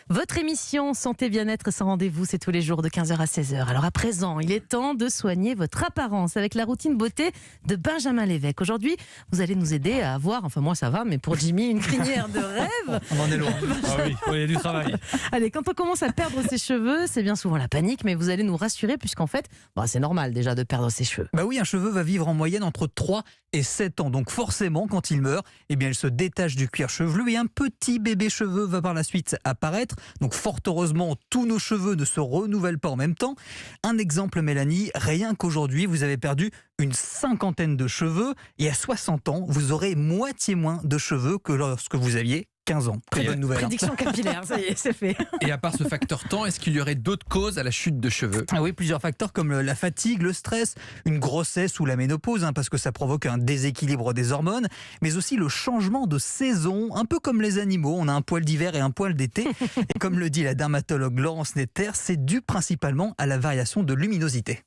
Votre émission Santé Bien-être sans rendez-vous, c'est tous les jours de 15h à 16h. Alors à présent, il est temps de soigner votre apparence avec la routine beauté de Benjamin Lévesque. Aujourd'hui, vous allez nous aider à avoir, enfin moi ça va, mais pour Jimmy, une crinière de rêve. On en est loin. Ah oui, il y a du travail. Allez, quand on commence à perdre ses cheveux, c'est bien souvent la panique, mais vous allez nous rassurer puisqu'en fait, c'est normal déjà de perdre ses cheveux. Bah oui, un cheveu va vivre en moyenne entre 3 et 7 ans. Donc forcément, quand il meurt, eh bien, il se détache du cuir chevelu et un petit bébé cheveu va par la suite apparaître. Donc fort heureusement, tous nos cheveux ne se renouvellent pas en même temps. Un exemple, Mélanie, rien qu'aujourd'hui, vous avez perdu une 50aine de cheveux et à 60 ans, vous aurez moitié moins de cheveux que lorsque vous aviez 15 ans. Très bonne nouvelle. Prédiction capillaire, ça y est, c'est fait. Et à part ce facteur temps, est-ce qu'il y aurait d'autres causes à la chute de cheveux ? Ah oui, plusieurs facteurs comme la fatigue, le stress, une grossesse ou la ménopause, parce que ça provoque un déséquilibre des hormones, mais aussi le changement de saison, un peu comme les animaux, on a un poil d'hiver et un poil d'été. Et comme le dit la dermatologue Laurence Netter, c'est dû principalement à la variation de luminosité.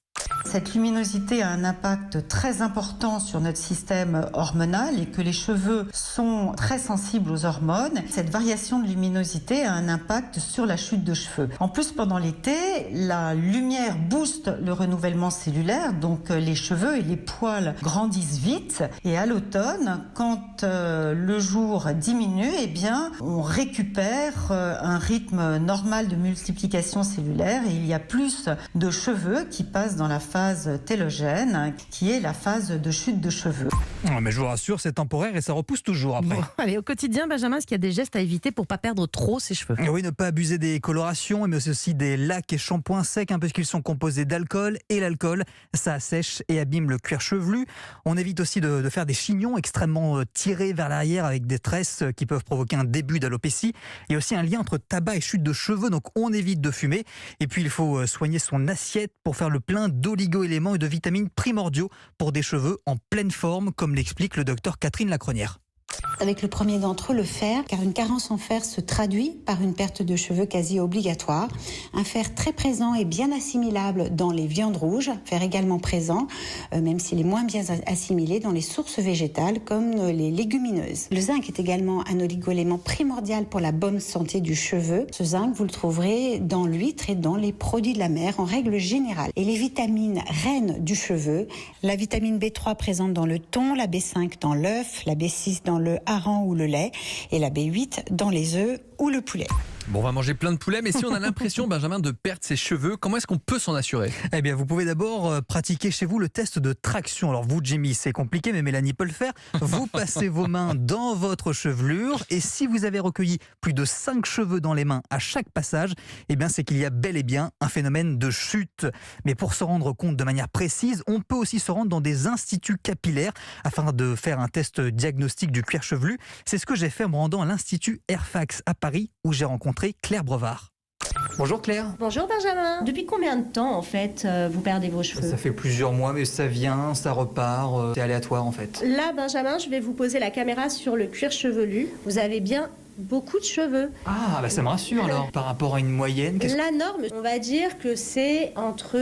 Cette luminosité a un impact très important sur notre système hormonal et que les cheveux sont très sensibles aux hormones. Cette variation de luminosité a un impact sur la chute de cheveux. En plus, pendant l'été, la lumière booste le renouvellement cellulaire, donc les cheveux et les poils grandissent vite. Et à l'automne, quand le jour diminue, eh bien, on récupère un rythme normal de multiplication cellulaire et il y a plus de cheveux qui passent dans la phase télogène, qui est la phase de chute de cheveux. Mais je vous rassure, c'est temporaire et ça repousse toujours après. Bon, allez, au quotidien, Benjamin, est-ce qu'il y a des gestes à éviter pour ne pas perdre trop ses cheveux ? Oui, ne pas abuser des colorations, mais aussi des lacs et shampoings secs, parce qu'ils sont composés d'alcool, et l'alcool, ça assèche et abîme le cuir chevelu. On évite aussi de faire des chignons extrêmement tirés vers l'arrière avec des tresses qui peuvent provoquer un début d'alopécie. Il y a aussi un lien entre tabac et chute de cheveux, donc on évite de fumer. Et puis il faut soigner son assiette pour faire le plein d'oligo-éléments et de vitamines primordiaux pour des cheveux en pleine forme, comme l'explique le docteur Catherine Lacronière. Avec le premier d'entre eux, le fer, car une carence en fer se traduit par une perte de cheveux quasi obligatoire. Un fer très présent et bien assimilable dans les viandes rouges, fer également présent, même s'il est moins bien assimilé dans les sources végétales comme les légumineuses. Le zinc est également un oligo-élément primordial pour la bonne santé du cheveu. Ce zinc, vous le trouverez dans l'huître et dans les produits de la mer en règle générale. Et les vitamines reines du cheveu, la vitamine B3 présente dans le thon, la B5 dans l'œuf, la B6 dans le hareng ou le lait et la B8 dans les œufs ou le poulet. Bon, on va manger plein de poulet, mais si on a l'impression, Benjamin, de perdre ses cheveux, comment est-ce qu'on peut s'en assurer ? Eh bien, vous pouvez d'abord pratiquer chez vous le test de traction. Alors vous, Jimmy, c'est compliqué, mais Mélanie peut le faire. Vous passez vos mains dans votre chevelure et si vous avez recueilli plus de 5 cheveux dans les mains à chaque passage, eh bien, c'est qu'il y a bel et bien un phénomène de chute. Mais pour se rendre compte de manière précise, on peut aussi se rendre dans des instituts capillaires afin de faire un test diagnostic du cuir chevelu. C'est ce que j'ai fait en me rendant à l'Institut Airfax à Paris, où j'ai rencontré Claire Brevard. Bonjour Claire. Bonjour Benjamin. Depuis combien de temps en fait vous perdez vos cheveux ? Ça fait plusieurs mois, mais ça vient, ça repart, c'est aléatoire en fait. Là Benjamin, je vais vous poser la caméra sur le cuir chevelu. Vous avez bien beaucoup de cheveux. Ah, ça me rassure alors. Par rapport à une moyenne, La norme, on va dire que c'est entre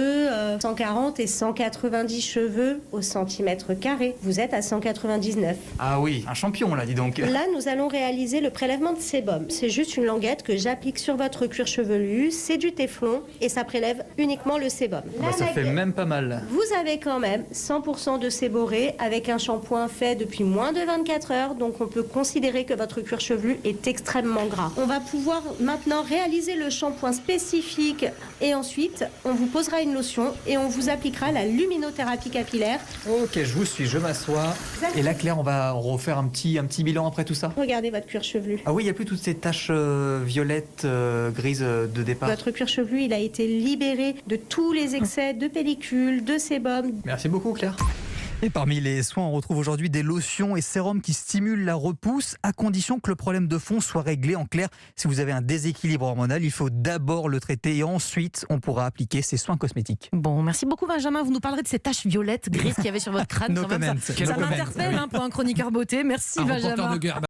140 et 190 cheveux au centimètre carré. Vous êtes à 199. Ah oui, un champion là, dis donc. Là, nous allons réaliser le prélèvement de sébum. C'est juste une languette que j'applique sur votre cuir chevelu. C'est du téflon et ça prélève uniquement le sébum. Ça fait même pas mal. Vous avez quand même 100% de séborrhée avec un shampoing fait depuis moins de 24 heures. Donc on peut considérer que votre cuir chevelu est extrêmement gras. On va pouvoir maintenant réaliser le shampoing spécifique et ensuite on vous posera une lotion et on vous appliquera la luminothérapie capillaire. Ok, je vous suis, je m'assois. Et là Claire, on va refaire un petit bilan après tout ça. Regardez votre cuir chevelu. Ah oui, il n'y a plus toutes ces taches violettes, grises de départ. Votre cuir chevelu, il a été libéré de tous les excès de pellicule, de sébum. Merci beaucoup Claire. Et parmi les soins, on retrouve aujourd'hui des lotions et sérums qui stimulent la repousse, à condition que le problème de fond soit réglé. En clair, si vous avez un déséquilibre hormonal, il faut d'abord le traiter et ensuite on pourra appliquer ces soins cosmétiques. Bon, merci beaucoup Benjamin. Vous nous parlerez de ces taches violettes, grises qu'il y avait sur votre crâne. No Quand même, comment. ça m'interpelle pour un chroniqueur beauté. Merci Un Benjamin. reporter de guerre.